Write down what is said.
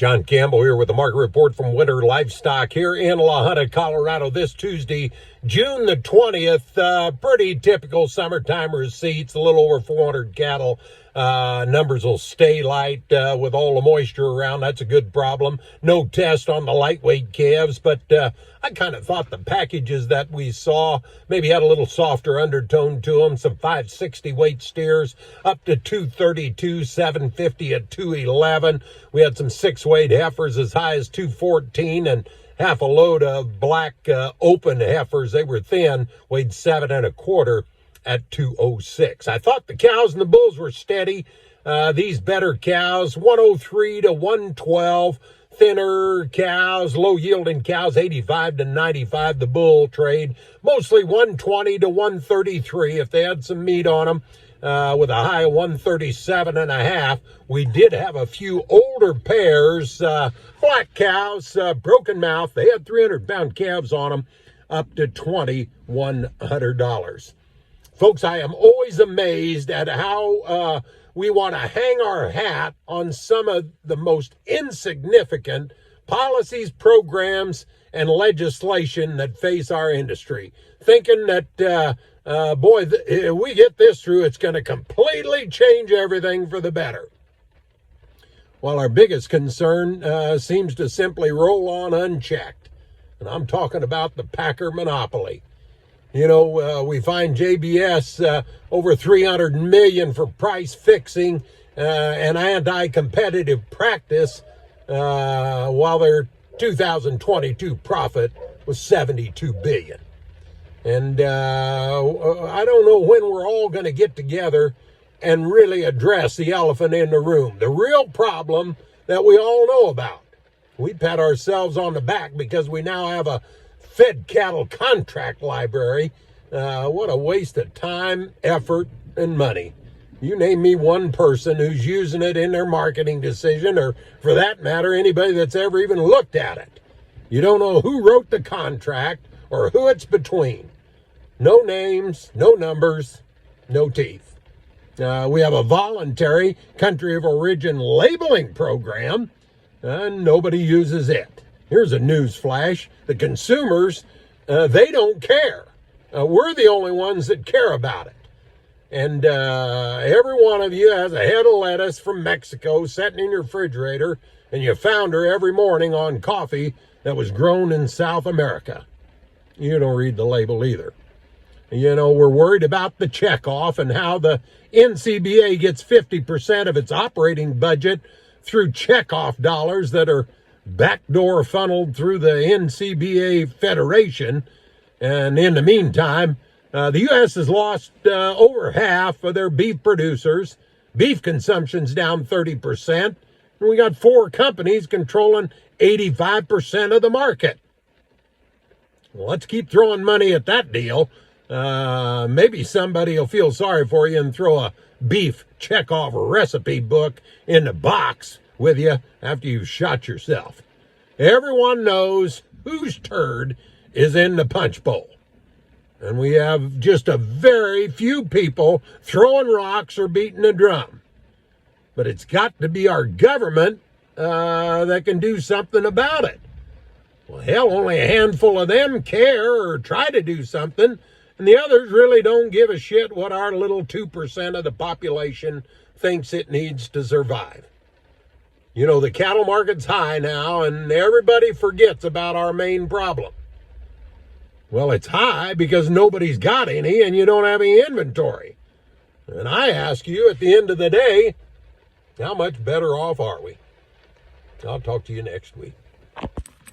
John Campbell here with the market report from Winter Livestock here in La Junta, Colorado this Tuesday, June the 20th. Pretty typical summertime receipts, a little over 400 cattle. Numbers will stay light with all the moisture around. That's a good problem. No test on the lightweight calves, but I kind of thought the packages that we saw maybe had a little softer undertone to them. Some 560 weight steers up to 232, 750 at 211. We had some 6-weight heifers as high as 214 and half a load of black open heifers. They were thin, weighed 7 1/4 at 206. I thought the cows and the bulls were steady. These better cows, 103 to 112. Thinner cows, low yielding cows, 85 to 95. The bull trade, mostly 120 to 133 if they had some meat on them, with a high of 137.5. We did have a few older pairs, black cows, broken mouth. They had 300-pound calves on them, up to $2,100. Folks, I am always amazed at how we want to hang our hat on some of the most insignificant policies, programs, and legislation that face our industry, thinking that, if we get this through, it's going to completely change everything for the better. While our biggest concern seems to simply roll on unchecked, and I'm talking about the Packer monopoly. You know, we find JBS over $300 million for price fixing and anti-competitive practice, while their 2022 profit was $72 billion. And I don't know when we're all going to get together and really address the elephant in the room, the real problem that we all know about. We pat ourselves on the back because we now have a fed cattle contract library. What a waste of time, effort, and money. You name me one person who's using it in their marketing decision, or for that matter, anybody that's ever even looked at it. You don't know who wrote the contract or who it's between. No names, no numbers, no teeth. We have a voluntary country of origin labeling program, and nobody uses it. Here's a news flash. The consumers, they don't care. We're the only ones that care about it. And every one of you has a head of lettuce from Mexico sitting in your refrigerator, and you found her every morning on coffee that was grown in South America. You don't read the label either. You know, we're worried about the checkoff and how the NCBA gets 50% of its operating budget through checkoff dollars that are backdoor funneled through the NCBA Federation. And in the meantime, the U.S. has lost over half of their beef producers. Beef consumption's down 30%. And we got 4 companies controlling 85% of the market. Well, let's keep throwing money at that deal. Maybe somebody will feel sorry for you and throw a beef checkoff recipe book in the box with you after you've shot yourself. Everyone knows whose turd is in the punch bowl. And we have just a very few people throwing rocks or beating a drum. But it's got to be our government that can do something about it. Well, hell, only a handful of them care or try to do something, and the others really don't give a shit what our little 2% of the population thinks it needs to survive. You know, the cattle market's high now, and everybody forgets about our main problem. Well, it's high because nobody's got any, and you don't have any inventory. And I ask you, at the end of the day, how much better off are we? I'll talk to you next week.